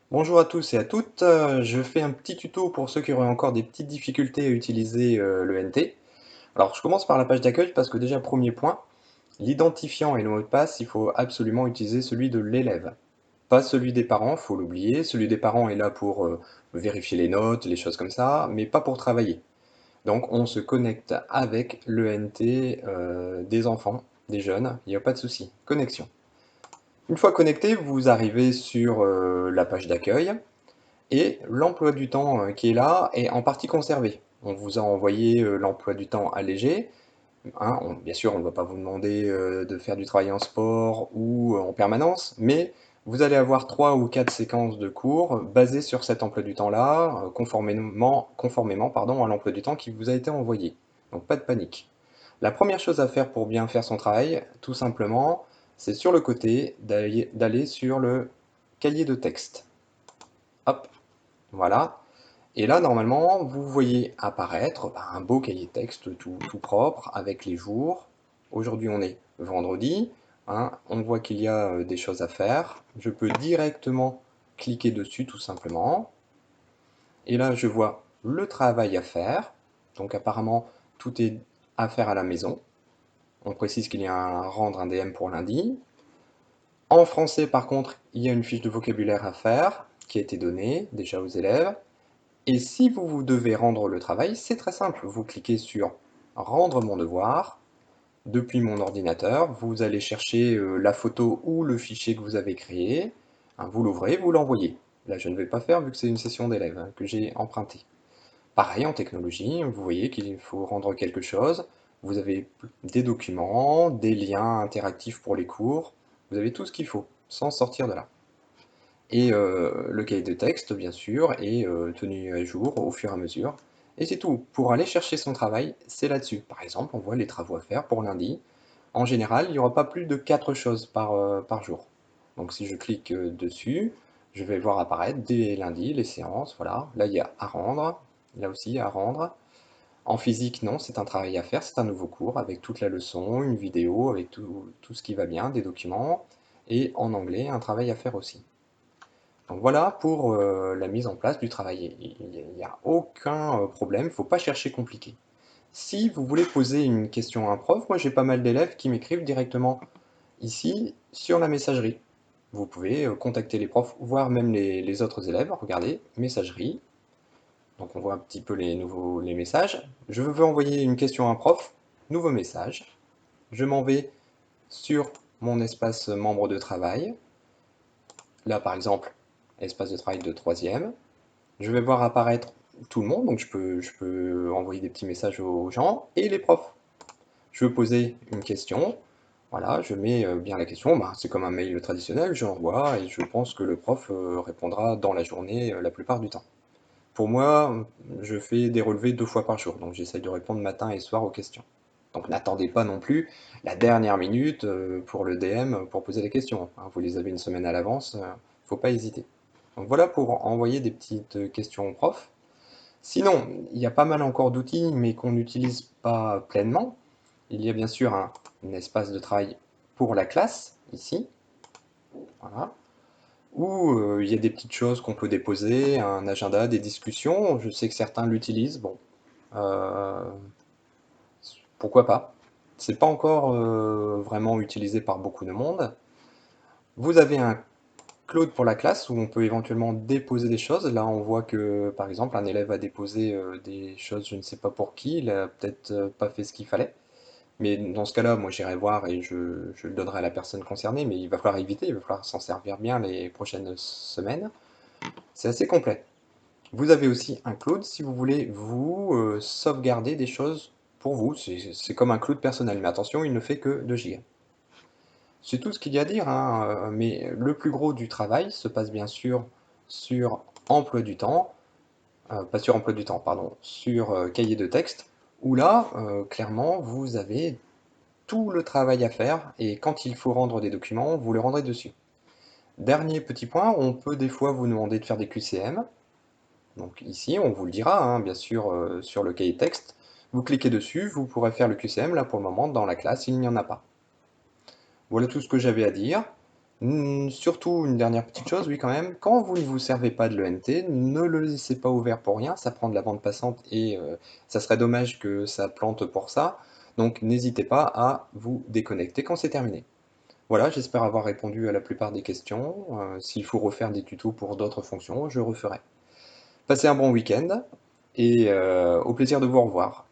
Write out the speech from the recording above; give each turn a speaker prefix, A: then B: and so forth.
A: Bonjour à tous et à toutes, je fais un petit tuto pour ceux qui auraient encore des petites difficultés à utiliser le NT. Alors je commence par la page d'accueil parce que déjà premier point, l'identifiant et le mot de passe, il faut absolument utiliser celui de l'élève. Pas celui des parents, faut l'oublier. Celui des parents est là pour vérifier les notes, les choses comme ça, mais pas pour travailler. Donc on se connecte avec le NT des enfants, des jeunes, il n'y a pas de souci. Connexion. Une fois connecté, vous arrivez sur la page d'accueil. Et l'emploi du temps qui est là est en partie conservé. On vous a envoyé l'emploi du temps allégé. Hein, bien sûr, on ne va pas vous demander de faire du travail en sport ou en permanence, mais vous allez avoir 3 ou 4 séquences de cours basées sur cet emploi du temps-là, conformément pardon, à l'emploi du temps qui vous a été envoyé. Donc pas de panique. La première chose à faire pour bien faire son travail, tout simplement, c'est sur le côté d'aller sur le cahier de texte. Hop, voilà. Et là, normalement, vous voyez apparaître un beau cahier de texte tout propre avec les jours. Aujourd'hui, on est vendredi. Hein, on voit qu'il y a des choses à faire. Je peux directement cliquer dessus tout simplement. Et là, je vois le travail à faire. Donc apparemment, tout est à faire à la maison. On précise qu'il y a un rendre un DM pour lundi. En français, par contre, il y a une fiche de vocabulaire à faire qui a été donnée déjà aux élèves. Et si vous devez rendre le travail, c'est très simple. Vous cliquez sur Rendre mon devoir depuis mon ordinateur. Vous allez chercher la photo ou le fichier que vous avez créé. Hein, vous l'ouvrez, vous l'envoyez. Là, je ne vais pas faire vu que c'est une session d'élèves que j'ai empruntée. Pareil en technologie, vous voyez qu'il faut rendre quelque chose. Vous avez des documents, des liens interactifs pour les cours. Vous avez tout ce qu'il faut, sans sortir de là. Et le cahier de texte, bien sûr, est tenu à jour au fur et à mesure. Et c'est tout. Pour aller chercher son travail, c'est là-dessus. Par exemple, on voit les travaux à faire pour lundi. En général, il n'y aura pas plus de 4 choses par jour. Donc si je clique dessus, je vais voir apparaître dès lundi les séances. Voilà. Là, il y a à rendre. Là aussi, à rendre. En physique, non, c'est un travail à faire. C'est un nouveau cours avec toute la leçon, une vidéo, avec tout ce qui va bien, des documents. Et en anglais, un travail à faire aussi. Donc voilà pour la mise en place du travail. Il n'y a aucun problème, il ne faut pas chercher compliqué. Si vous voulez poser une question à un prof, moi j'ai pas mal d'élèves qui m'écrivent directement ici sur la messagerie. Vous pouvez contacter les profs, voire même les autres élèves. Regardez, messagerie. Donc on voit un petit peu les messages. Je veux envoyer une question à un prof, nouveau message. Je m'en vais sur mon espace membre de travail. Là par exemple, espace de travail de troisième. Je vais voir apparaître tout le monde, donc je peux envoyer des petits messages aux gens et les profs. Je veux poser une question, voilà, je mets bien la question, bah, c'est comme un mail traditionnel, je l'envoie et je pense que le prof répondra dans la journée la plupart du temps. Pour moi, je fais des relevés 2 fois par jour, donc j'essaye de répondre matin et soir aux questions. Donc n'attendez pas non plus la dernière minute pour le DM pour poser les questions, hein. Vous les avez une semaine à l'avance, faut pas hésiter. Donc voilà pour envoyer des petites questions aux profs. Sinon, il y a pas mal encore d'outils, mais qu'on n'utilise pas pleinement. Il y a bien sûr un espace de travail pour la classe, ici, voilà, où il y a des petites choses qu'on peut déposer, un agenda, des discussions. Je sais que certains l'utilisent, bon, euh, pourquoi pas. C'est pas encore vraiment utilisé par beaucoup de monde. Vous avez un Claude pour la classe où on peut éventuellement déposer des choses. Là, on voit que, par exemple, un élève a déposé des choses, je ne sais pas pour qui, il a peut-être pas fait ce qu'il fallait. Mais dans ce cas-là, moi, j'irai voir et je le donnerai à la personne concernée, mais il va falloir éviter, il va falloir s'en servir bien les prochaines semaines. C'est assez complet. Vous avez aussi un Claude si vous voulez vous sauvegarder des choses pour vous. C'est comme un Claude personnel, mais attention, il ne fait que 2 gigas. C'est tout ce qu'il y a à dire, hein, mais le plus gros du travail se passe bien sûr sur emploi du temps, pas sur emploi du temps, pardon, sur cahier de texte, où là, clairement, vous avez tout le travail à faire, et quand il faut rendre des documents, vous le rendrez dessus. Dernier petit point, on peut des fois vous demander de faire des QCM, donc ici, on vous le dira, hein, bien sûr, sur le cahier de texte, vous cliquez dessus, vous pourrez faire le QCM, là pour le moment, dans la classe, il n'y en a pas. Voilà tout ce que j'avais à dire. Surtout une dernière petite chose, oui quand même, quand vous ne vous servez pas de l'ENT, ne le laissez pas ouvert pour rien, ça prend de la bande passante et ça serait dommage que ça plante pour ça. Donc n'hésitez pas à vous déconnecter quand c'est terminé. Voilà, j'espère avoir répondu à la plupart des questions. S'il faut refaire des tutos pour d'autres fonctions, je referai. Passez un bon week-end et au plaisir de vous revoir.